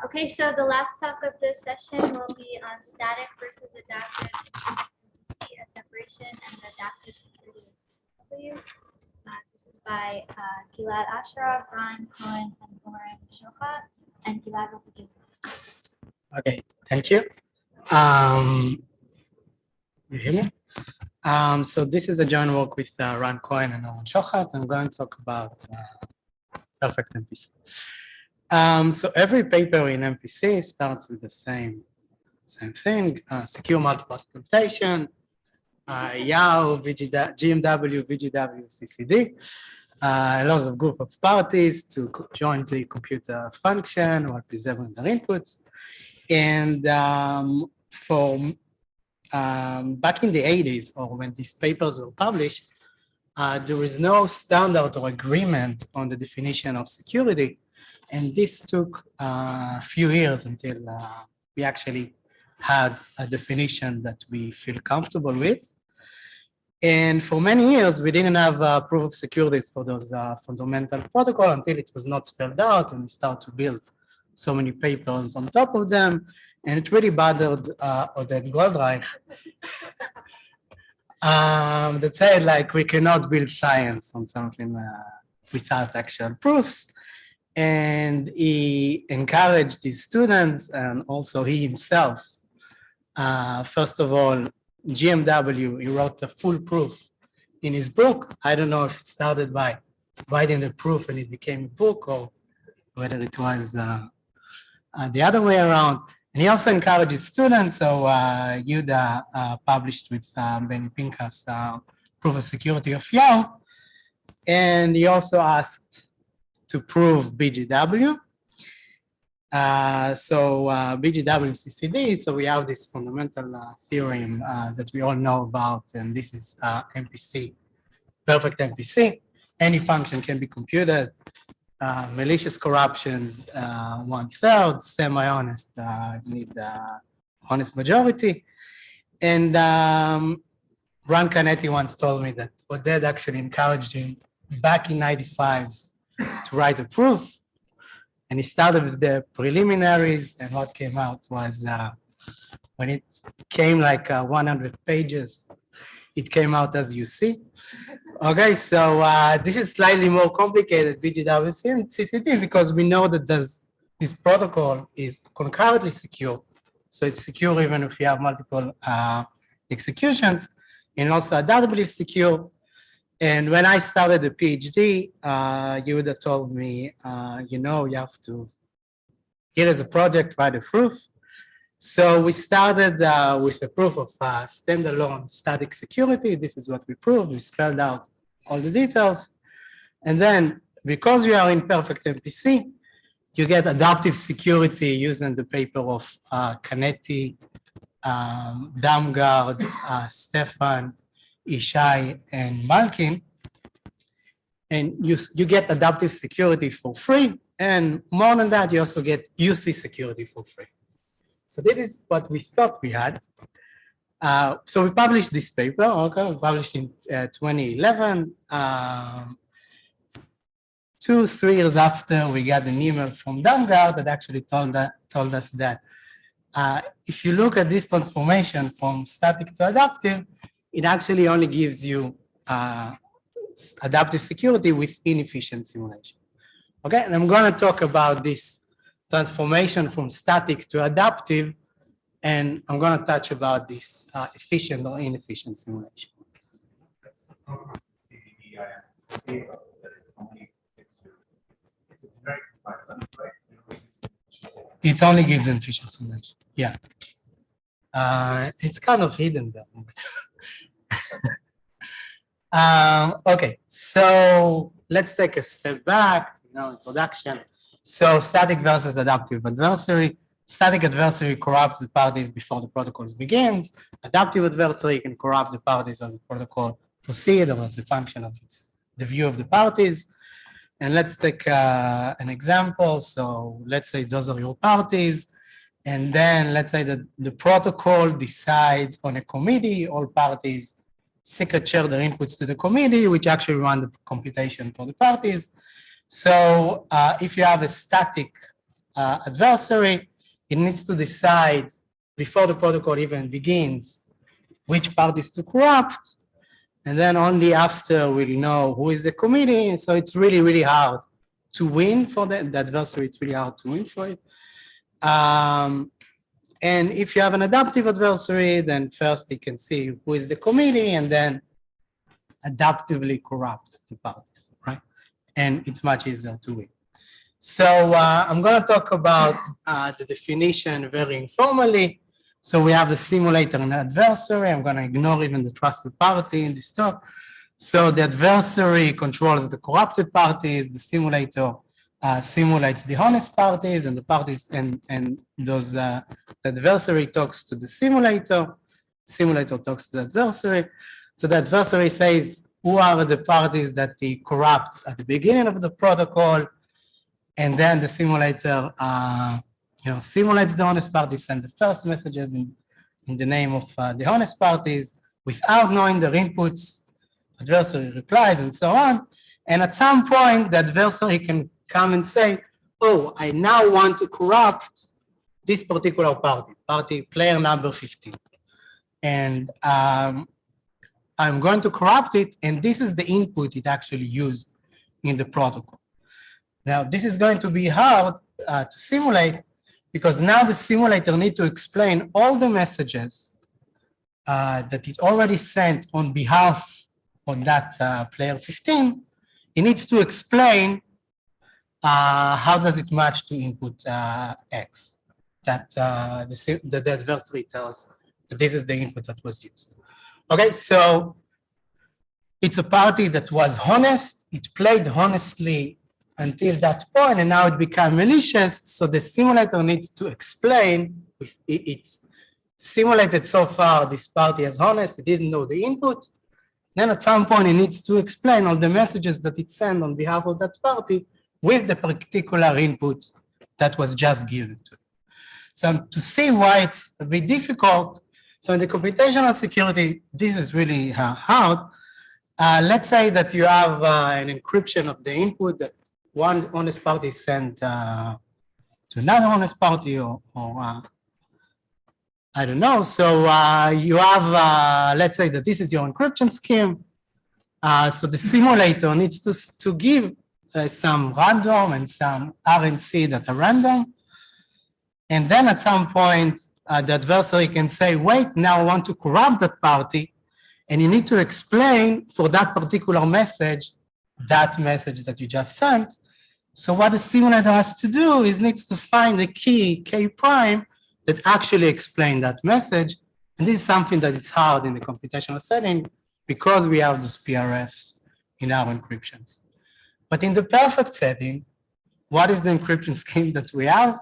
Okay, so the last talk of this session will be on static versus adaptive separation and adaptive security. This is by Gilad Asharov, Cohen, and Oren, Shochat, and Gilad will begin. Okay, thank you. You hear me? So this is a joint work with Cohen and Oren Shochat. I'm going to talk about perfect MPC. So every paper in MPC starts with the same thing: secure multiple computation, YAO, GMW, VGW, CCD. Lots of group of parties to jointly compute a function while preserving their inputs. And back in the 80s, or when these papers were published, there was no standard or agreement on the definition of security. And this took a few years until we actually had a definition that we feel comfortable with. And for many years, we didn't have proof of securities for those fundamental protocols until it was not spelled out and we started to build so many papers on top of them. And it really bothered Oded Goldreich that said, like, we cannot build science on something without actual proofs. And he encouraged his students, and also he himself, first of all, GMW, he wrote a full proof in his book. I don't know if it started by writing the proof and it became a book, or whether it was the other way around. And he also encouraged his students. So Yuda published with Benny Pincus proof of security of YAO. And he also asked to prove BGW. BGW CCD, so we have this fundamental theorem that we all know about, and this is MPC, perfect MPC. Any function can be computed. Malicious corruptions, 1/3, semi-honest, need honest majority. And Ran Canetti once told me that Oded actually encouraged him back in '95 to write a proof. And he started with the preliminaries, and what came out was, when it came like 100 pages, it came out as you see. Okay, so this is slightly more complicated, BGW CCD, because we know that this protocol is concurrently secure. So it's secure even if you have multiple executions, and also adaptively secure. And when I started the PhD, Yehuda told me, you have to, here is a project, write a proof. So we started with a proof of standalone static security. This is what we proved. We spelled out all the details. And then because you are in perfect MPC, you get adaptive security using the paper of Canetti, Damgard, Stefan, Ishai, and Malkin, and you get adaptive security for free, and more than that, you also get UC security for free. So this is what we thought we had. So we published this paper, okay, we published in 2011. 2-3 years after, we got an email from Damgard that actually told us that if you look at this transformation from static to adaptive, it actually only gives you adaptive security with inefficient simulation. Okay, and I'm going to talk about this transformation from static to adaptive, and I'm going to touch about this efficient or inefficient simulation. It only gives inefficient simulation. Yeah. It's kind of hidden there. Okay, so let's take a step back, introduction. So static versus adaptive adversary. Static adversary corrupts the parties before the protocol begins. Adaptive adversary can corrupt the parties as the protocol proceeds, or as a function of the view of the parties. And let's take an example. So let's say those are your parties. And then let's say that the protocol decides on a committee, all parties secret share their inputs to the committee, which actually run the computation for the parties. So if you have a static adversary, it needs to decide before the protocol even begins which parties to corrupt, and then only after we'll know who is the committee. So it's really, really hard to win for the adversary. It's really hard to win for it. And if you have an adaptive adversary, then first you can see who is the committee and then adaptively corrupt the parties, right? And it's much easier to win. So I'm going to talk about the definition very informally. So we have the simulator and the adversary. I'm going to ignore even the trusted party in this talk. So the adversary controls the corrupted parties. The simulator simulates the honest parties, and the parties and those the adversary talks to the simulator. Simulator talks to the adversary. So the adversary says who are the parties that he corrupts at the beginning of the protocol, and then the simulator simulates the honest parties, send the first messages in the name of the honest parties without knowing their inputs. Adversary replies and so on. And at some point, the adversary can come and say, oh, I now want to corrupt this particular party player number 15. And I'm going to corrupt it, and this is the input it actually used in the protocol. Now, this is going to be hard to simulate because now the simulator needs to explain all the messages that it already sent on behalf of that player 15. It needs to explain how does it match to input X that the adversary tells that this is the input that was used. Okay, so it's a party that was honest. It played honestly until that point, and now it became malicious. So the simulator needs to explain if it's simulated so far this party as honest, it didn't know the input. Then at some point it needs to explain all the messages that it sent on behalf of that party with the particular input that was just given to it. So to see why it's a bit difficult, so in the computational security, this is really hard. Let's say that you have an encryption of the input that one honest party sent to another honest party, or I don't know. So you have, let's say that this is your encryption scheme. So the simulator needs to give some random and some RNC that are random. And then at some point, the adversary can say, wait, now I want to corrupt that party. And you need to explain for that particular message, that message that you just sent. So what the simulator has to do is needs to find a key, K prime, that actually explain that message. And this is something that is hard in the computational setting because we have those PRFs in our encryptions. But in the perfect setting, what is the encryption scheme that we have?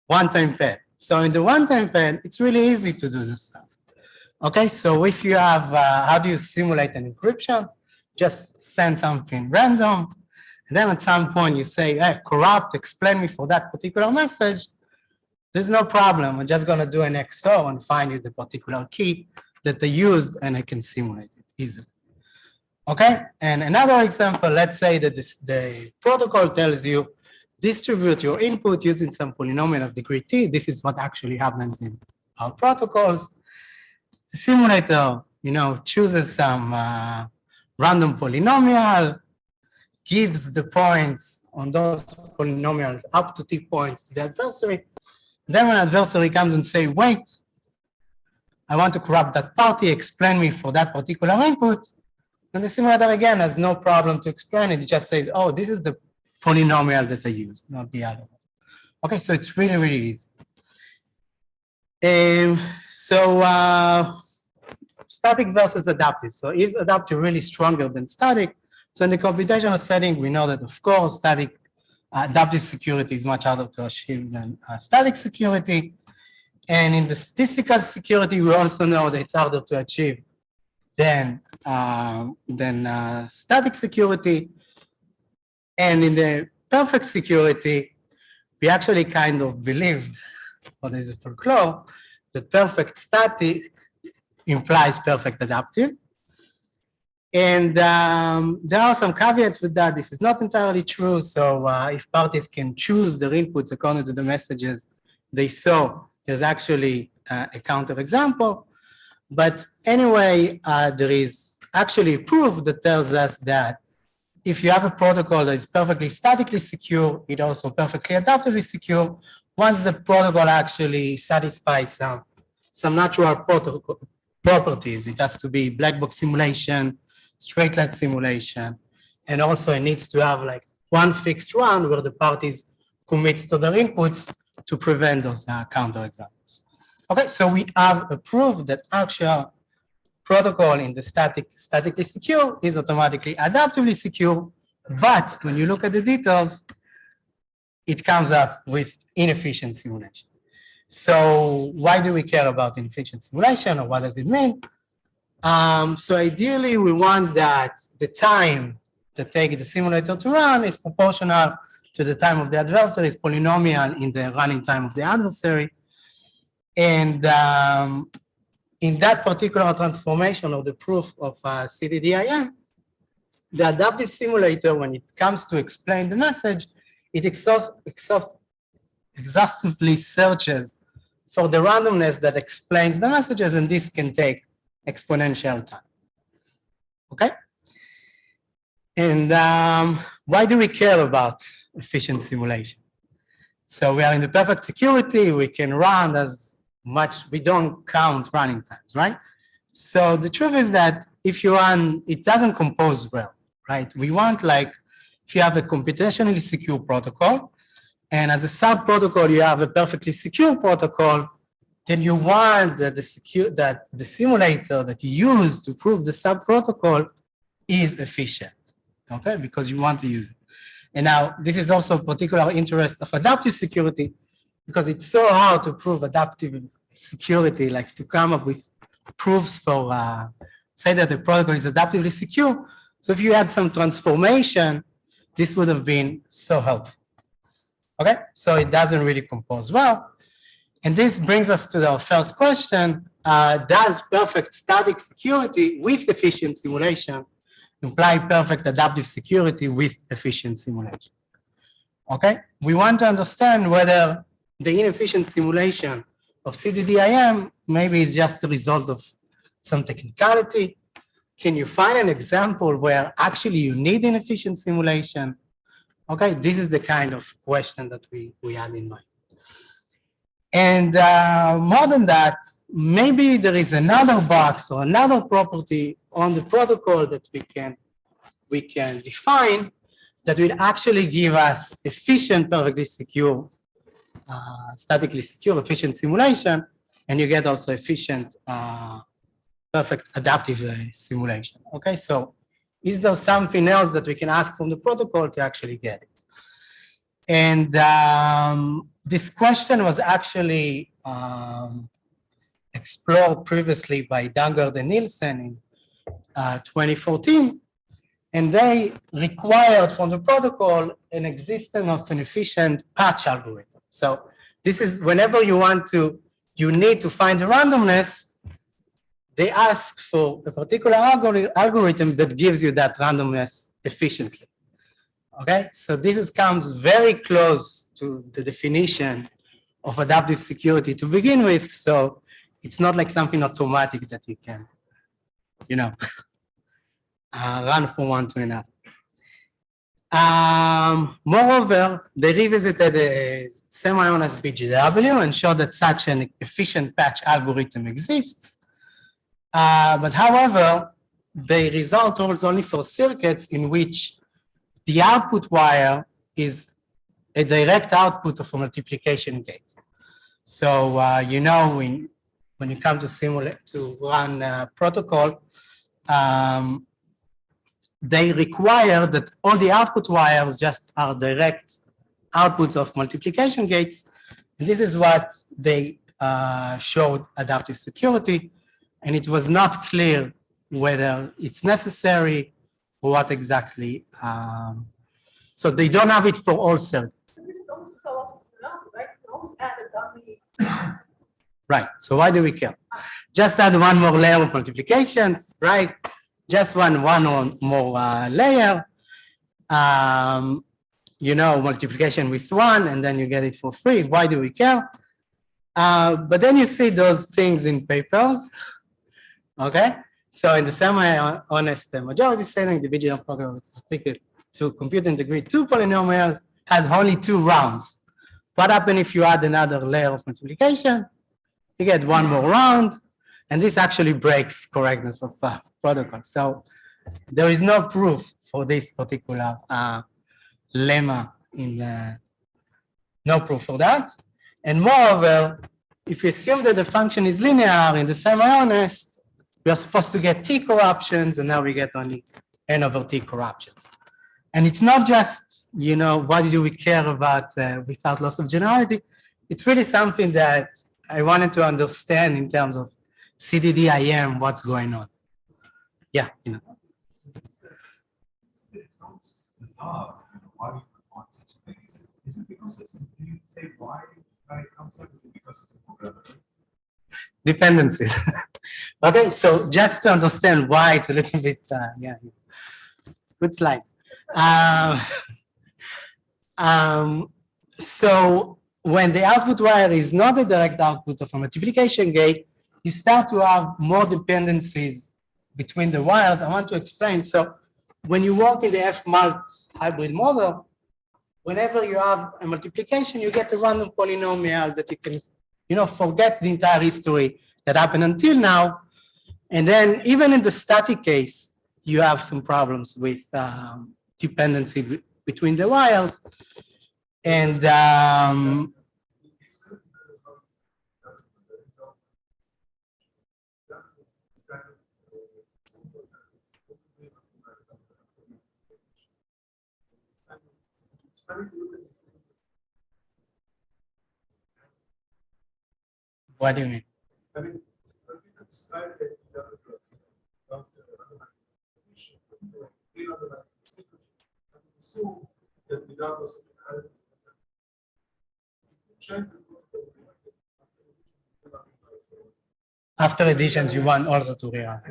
One-time pad. So in the one-time pad, it's really easy to do this stuff. Okay, so if you have, how do you simulate an encryption? Just send something random. And then at some point you say, hey, corrupt, explain me for that particular message. There's no problem. I'm just gonna do an XOR and find you the particular key that they used, and I can simulate it easily. Okay, and another example, let's say that the protocol tells you, distribute your input using some polynomial of degree T. This is what actually happens in our protocols. The simulator, chooses some random polynomial, gives the points on those polynomials up to T points to the adversary. Then when adversary comes and say, wait, I want to corrupt that party, explain me for that particular input. And the simulator again has no problem to explain it. It just says, oh, this is the polynomial that I used, not the other one. Okay, so it's really, really easy. Static versus adaptive. So is adaptive really stronger than static? So in the computational setting, we know that, of course, adaptive security is much harder to achieve than static security. And in the statistical security, we also know that it's harder to achieve than static security. And in the perfect security, we actually kind of believed, or there's a folklore, that perfect static implies perfect adaptive. And there are some caveats with that. This is not entirely true. So if parties can choose their inputs according to the messages they saw, there's actually a counterexample. But anyway, there is actually proof that tells us that if you have a protocol that is perfectly statically secure, it also perfectly adaptively secure. Once the protocol actually satisfies some natural properties, it has to be black box simulation, straight line simulation, and also it needs to have like one fixed run where the parties commit to their inputs to prevent those counterexamples. Okay, so we have a proof that actual protocol in the statically secure is automatically adaptively secure, but when you look at the details, it comes up with inefficient simulation. So why do we care about inefficient simulation, or what does it mean? So ideally, we want that the time that takes the simulator to run is proportional to the time of the adversary, is polynomial in the running time of the adversary. And in that particular transformation of the proof of CDDIM, the adaptive simulator, when it comes to explain the message, it exhaustively searches for the randomness that explains the messages, and this can take exponential time. Okay? And why do we care about efficient simulation? So we are in the perfect security, we can run as much, we don't count running times, right? So the truth is that if you run, it doesn't compose well, right? We want, like, if you have a computationally secure protocol, and as a sub-protocol, you have a perfectly secure protocol, then you want that the simulator that you use to prove the sub-protocol is efficient, okay? Because you want to use it. And now, this is also a particular interest of adaptive security, because it's so hard to prove adaptive security, like to come up with proofs for, say that the protocol is adaptively secure. So if you had some transformation, this would have been so helpful. Okay, so it doesn't really compose well. And this brings us to our first question. Does perfect static security with efficient simulation imply perfect adaptive security with efficient simulation? Okay, we want to understand whether the inefficient simulation of CDDIM maybe is just the result of some technicality. Can you find an example where actually you need inefficient simulation? Okay, this is the kind of question that we had in mind. And more than that, maybe there is another box or another property on the protocol that we can define that will actually give us efficient, perfectly secure, statically secure, efficient simulation, and you get also efficient, perfect adaptive simulation. Okay, so is there something else that we can ask from the protocol to actually get it? And this question was actually explored previously by Dangard and Nielsen in 2014, and they required from the protocol an existence of an efficient patch algorithm. So this is whenever you need to find the randomness, they ask for a particular algorithm that gives you that randomness efficiently. Okay, so this comes very close to the definition of adaptive security to begin with. So it's not like something automatic that you can, you know, run from one to another. Moreover, they revisited a semi-honest BGW and showed that such an efficient patch algorithm exists. But however, the result holds only for circuits in which the output wire is a direct output of a multiplication gate. So you know, when you come to simulate to run a protocol, they require that all the output wires just are direct outputs of multiplication gates. And this is what they showed adaptive security. And it was not clear whether it's necessary or what exactly. So they don't have it for all circuits. So this is almost so also right? It's almost added dummy. Right, so why do we care? Just add one more layer of multiplications, right? just one more layer, multiplication with one, and then you get it for free. Why do we care? But then you see those things in papers, okay? So in the semi-honest majority setting, the division program to compute and degree two polynomials has only 2 rounds. What happens if you add another layer of multiplication? You get one more round, and this actually breaks correctness of protocol. So there is no proof for this particular lemma no proof for that. And moreover, if you assume that the function is linear in the semi-honest, we are supposed to get t corruptions, and now we get only n over t corruptions. And it's not just, what do we care about without loss of generality? It's really something that I wanted to understand in terms of CDD-IM, what's going on. Yeah, It sounds bizarre. Why would you want such a thing? Is it because it's, do you say why it comes up? Is it because it's a programmer? Dependencies. Okay, so just to understand why it's a little bit, good slide. So when the output wire is not a direct output of a multiplication gate, you start to have more dependencies between the wires. I want to explain. So when you work in the F-mult hybrid model, whenever you have a multiplication, you get a random polynomial that you can, forget the entire history that happened until now. And then even in the static case, you have some problems with dependency between the wires. And what do you mean? I mean, After additions, you want also to rearrange.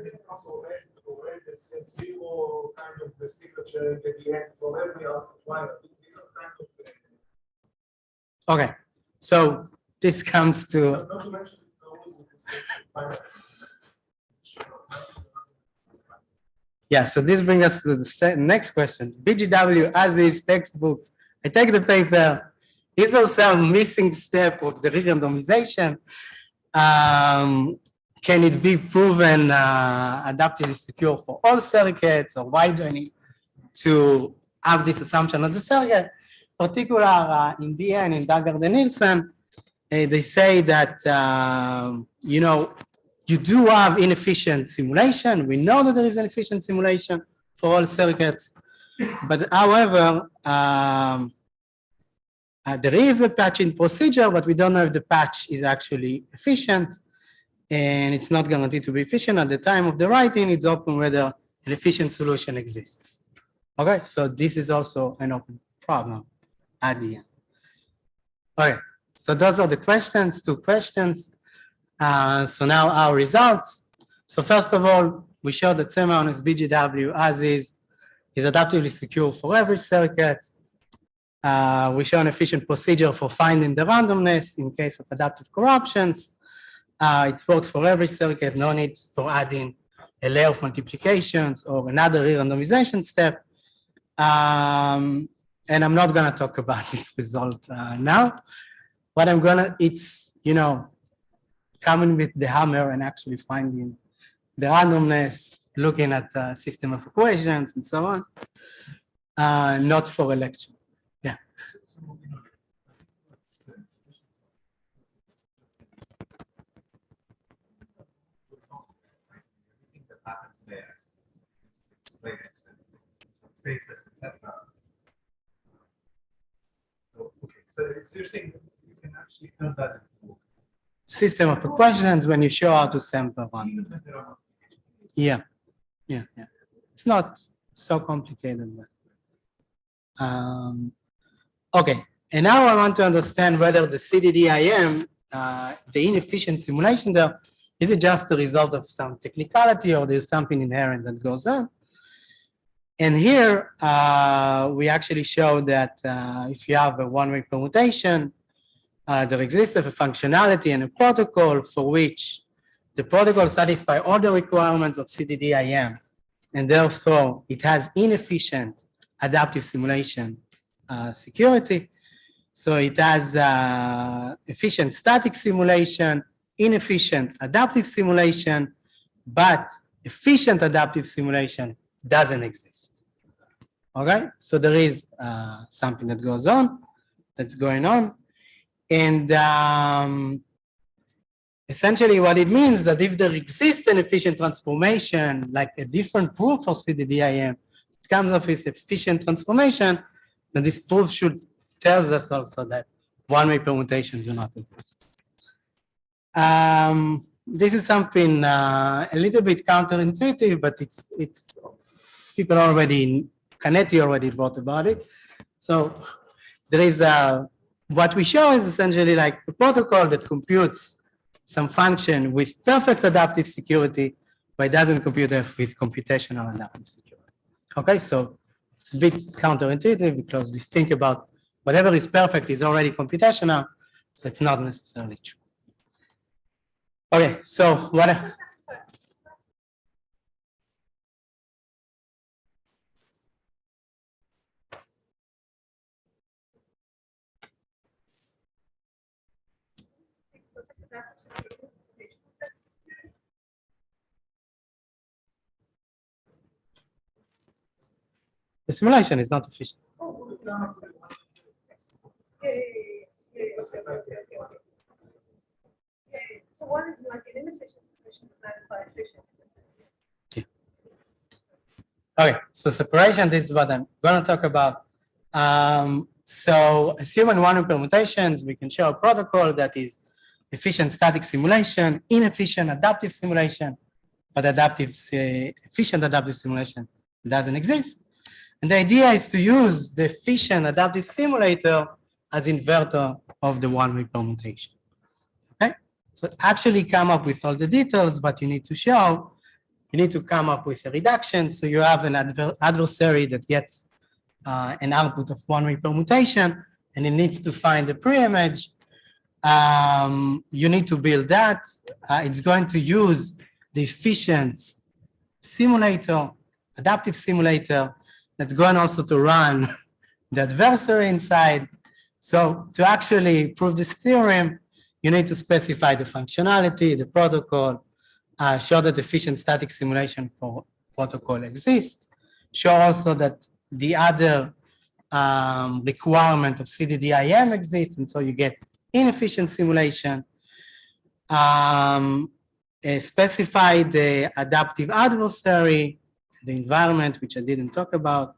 Zero kind of the signature at the end from every output wire. These are kind of Okay, so this comes to not to mention yeah. So this brings us to the next question. BGW as is textbook. I take the paper. Is there some missing step of the re-randomization? Can it be proven adaptively secure for all circuits, or why do I need to have this assumption of the circuit? Particular in DN, in Daggard and Nielsen, they say that, you do have inefficient simulation. We know that there is an efficient simulation for all circuits, but however, there is a patching procedure, but we don't know if the patch is actually efficient, and it's not guaranteed to be efficient. At the time of the writing, it's open whether an efficient solution exists. Okay, so this is also an open problem at the end. Okay, so those are the questions, 2 questions. So now our results. So first of all, we show that semi-honest BGW as is adaptively secure for every circuit. We show an efficient procedure for finding the randomness in case of adaptive corruptions. It works for every circuit, no need for adding a layer of multiplications or another re-randomization step. And I'm not gonna talk about this result now. But it's, coming with the hammer and actually finding the randomness, looking at the system of equations and so on, not for a lecture. Yeah. everything that happens there. Explain it. Spaces, etc. So you're saying you can actually turn that into System of equations when you show how to sample one. even when there are multiplications. Yeah. It's not so complicated. But, okay, and now I want to understand whether the CDD-IM, the inefficient simulation there, Is it just the result of some technicality or there's something inherent that goes on? And here we actually show that if you have a one-way permutation, there exists a functionality and a protocol for which the protocol satisfies all the requirements of CDDIM, and therefore it has inefficient adaptive simulation security. So it has efficient static simulation, inefficient adaptive simulation, but efficient adaptive simulation doesn't exist. Okay, so there is something that goes on, that's going on. And essentially what it means that if there exists an efficient transformation, like a different proof for CDDIM, it comes up with efficient transformation, then this proof should tells us also that one-way permutations do not exist. This is something a little bit counterintuitive, but it's people already, Canetti already wrote about it. So there is what we show is essentially like a protocol that computes some function with perfect adaptive security, but it doesn't compute it with computational adaptive security. Okay, so it's a bit counterintuitive because we think about whatever is perfect is already computational, so it's not necessarily true. Okay, so what? The simulation is not efficient. So what is like an inefficient solution does not imply efficient? Okay, so separation, this is what I'm going to talk about. So assuming one permutations, we can show a protocol that is efficient static simulation, inefficient adaptive simulation, but efficient adaptive simulation doesn't exist. And the idea is to use the efficient adaptive simulator as inverter of the one-way permutation. Okay, so actually come up with all the details, but you need to show, you need to come up with a reduction. So you have an adversary that gets an output of one-way permutation, and it needs to find the pre-image. You need to build that. It's going to use the efficient simulator, adaptive simulator, that's going also to run the adversary inside. So to actually prove this theorem, you need to specify the functionality, the protocol, show that efficient static simulation for protocol exists, show also that the other requirement of CDDIM exists, and so you get inefficient simulation. Specify the adaptive adversary, the environment, which I didn't talk about,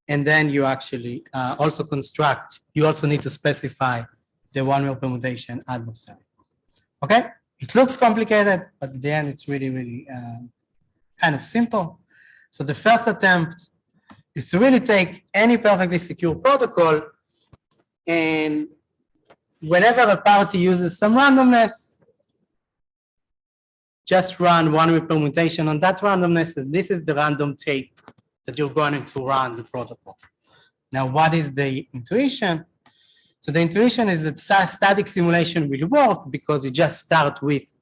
and then you actually also construct, you also need to specify the one-way permutation adversary. Okay, it looks complicated, but at the end it's really, really kind of simple. So the first attempt is to really take any perfectly secure protocol, and whenever a party uses some randomness, just run one-way permutation on that randomness, and this is the random tape that you're going to run the protocol. Now, what is the intuition? So the intuition is that static simulation will work because you just start with,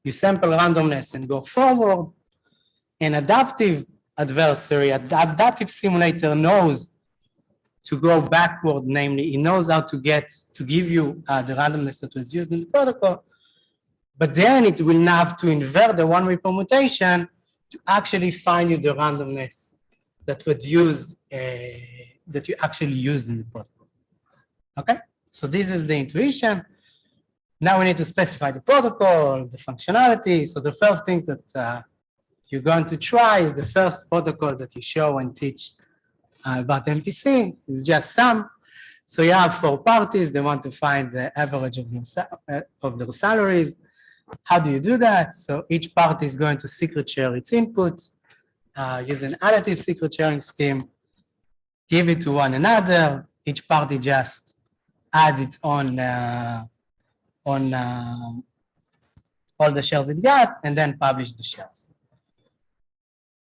you sample randomness and go forward. An adaptive adversary, adaptive simulator knows to go backward, namely, it knows how to give you the randomness that was used in the protocol, but then it will have to invert the one-way permutation to actually find you the randomness that was used, that you actually used in the protocol. Okay, so this is the intuition. Now we need to specify the protocol, the functionality. So the first thing that you're going to try is the first protocol that you show and teach about MPC. It's just sum. So you have 4 parties. They want to find the average of their salaries. How do you do that? So each party is going to secret share its input, use an additive secret sharing scheme, give it to one another. Each party just adds its own all the shares it got, and then publish the shares.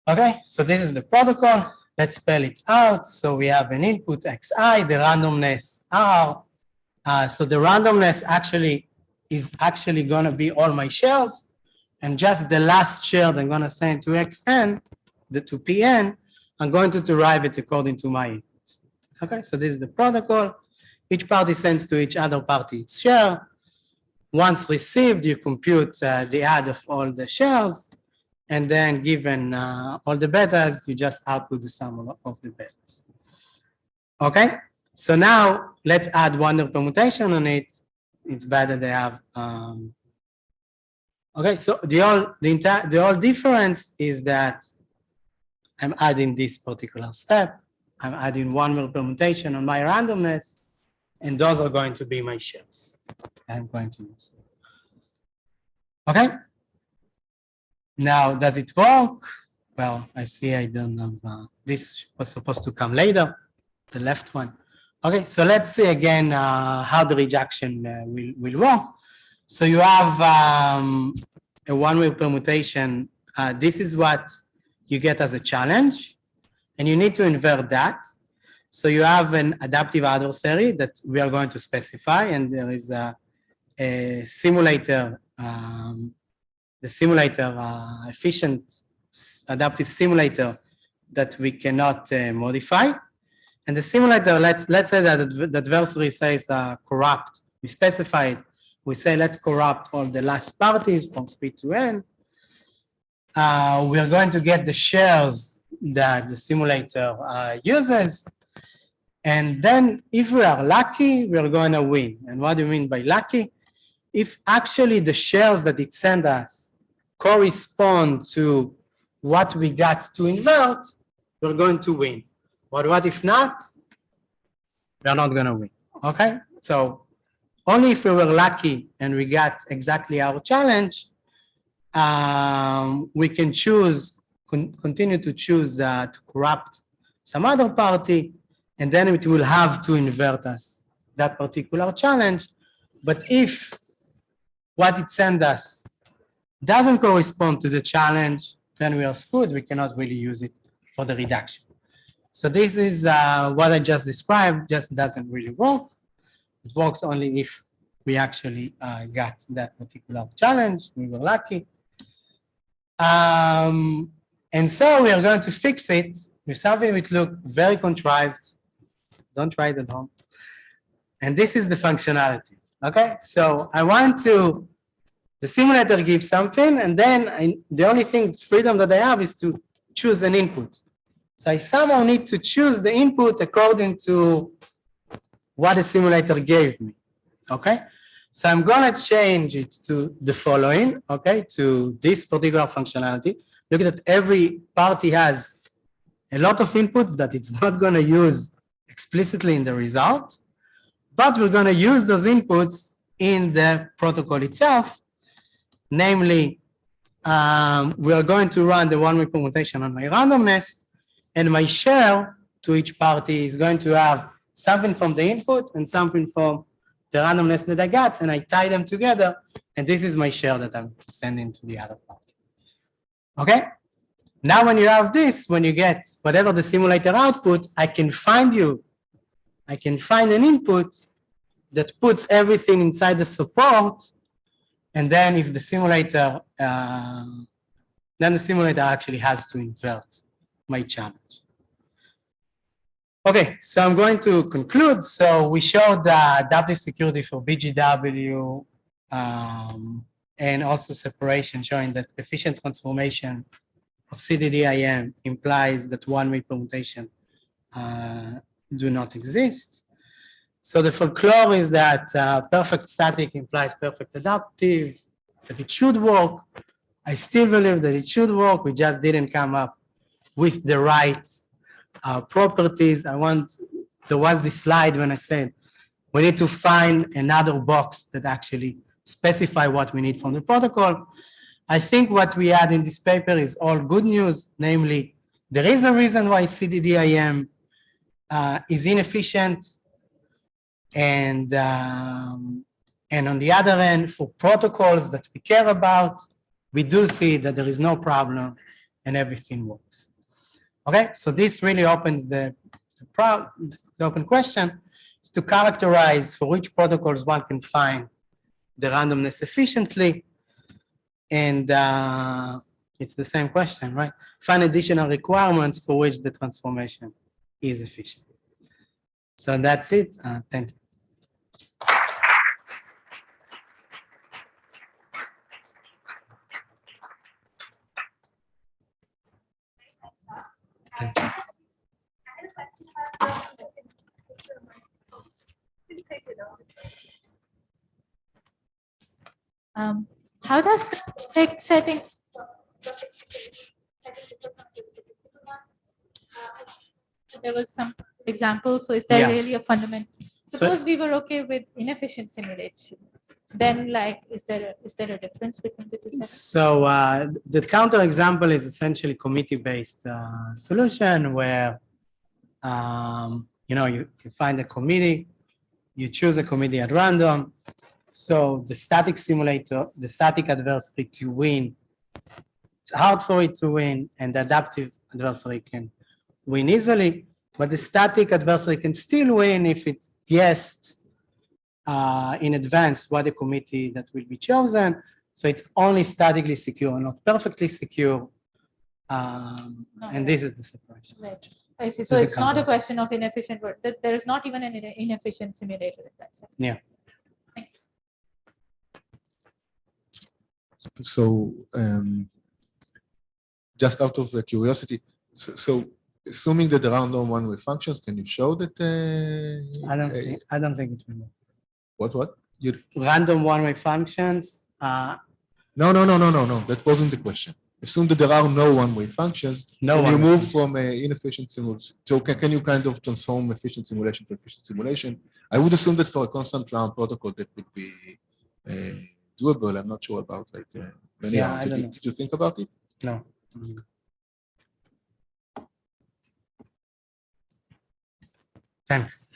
Okay, so this is the protocol. Let's spell it out. So we have an input xi, the randomness r. So the randomness is actually going to be all my shares, and just the last share that I'm going to send to xn, to pn, I'm going to derive it according to my input. Okay, so this is the protocol. Each party sends to each other party its share. Once received, you compute the add of all the shares, and then given all the betas, you just output the sum of the betas. Okay, so now let's add one more permutation on it. It's better they have. Okay, so the whole difference is that I'm adding this particular step. I'm adding one more permutation on my randomness, and those are going to be my shares I'm going to use. Okay. Now, does it work? Well, I see I don't have, this was supposed to come later, the left one. Okay, so let's see again how the rejection will work. So you have a one-way permutation. This is what you get as a challenge, and you need to invert that. So you have an adaptive adversary that we are going to specify, and there is a simulator, the simulator, efficient adaptive simulator that we cannot modify. And the simulator, let's say that the adversary says corrupt. We specify it. We say let's corrupt all the last parties from P to N. We are going to get the shares that the simulator uses. And then if we are lucky, we are going to win. And what do you mean by lucky? If actually the shares that it sent us correspond to what we got to invert, we're going to win. But what if not? We're not going to win. Okay? So only if we were lucky and we got exactly our challenge, we can choose, continue to choose to corrupt some other party, and then it will have to invert us that particular challenge. But if what it sent us doesn't correspond to the challenge, then we are screwed. We cannot really use it for the reduction. So this is what I just described, just doesn't really work. It works only if we actually got that particular challenge. We were lucky. And so we are going to fix it with something which looks very contrived. Don't try it at home. And this is the functionality. Okay, so I want to, the simulator gives something, and then the only freedom that I have is to choose an input. So I somehow need to choose the input according to what the simulator gave me. Okay, so I'm gonna change it to the following. Okay, to this particular functionality. Look at that, every party has a lot of inputs that it's not gonna use explicitly in the result, but we're gonna use those inputs in the protocol itself. Namely, we are going to run the one-way permutation on my randomness, and my share to each party is going to have something from the input and something from the randomness that I got, and I tie them together, and this is my share that I'm sending to the other party. Okay? Now when you have this, when you get whatever the simulator output, I can find an input that puts everything inside the support, and then if the simulator, then the simulator actually has to invert my challenge. Okay, so I'm going to conclude. So we showed adaptive security for BGW and also separation, showing that efficient transformation of CDDIM implies that one-way permutation do not exist. So the folklore is that perfect static implies perfect adaptive, that it should work. I still believe that it should work. We just didn't come up with the right properties. There was this slide when I said, we need to find another box that actually specify what we need from the protocol. I think what we had in this paper is all good news. Namely, there is a reason why CDDIM is inefficient, and And on the other hand, for protocols that we care about, we do see that there is no problem and everything works. Okay, so this really opens the open question is to characterize for which protocols one can find the randomness efficiently. And it's the same question, right? Find additional requirements for which the transformation is efficient. So that's it. Thank you. I had a question about How does the effect setting? There was some examples. So is there Yeah. really a fundamental? Suppose we were okay with inefficient simulation. Then, like, is there a difference between the two settings? So the counterexample is essentially committee-based solution where you find a committee, you choose a committee at random. So the static simulator, the static adversary to win, it's hard for it to win, and the adaptive adversary can win easily, but the static adversary can still win if it guessed in advance what the committee that will be chosen. So it's only statically secure, not perfectly secure. And this is the separation. Right. I see. So So the it's not a counter- question of inefficient work. There is not even an inefficient simulator in that sense. Yeah. Thank you. So just out of curiosity, so assuming that there are no one-way functions, can you show that? I don't think it will work. What? You, Random one-way functions. no. That wasn't the question. Assume that there are no one-way functions. No and you one-way move from inefficient simulation. So can you kind of transform efficient simulation to efficient simulation? I would assume that for a constant round protocol that would be doable. I'm not sure about like many Yeah, rounds. I don't know. Did you think about it? No. Thanks.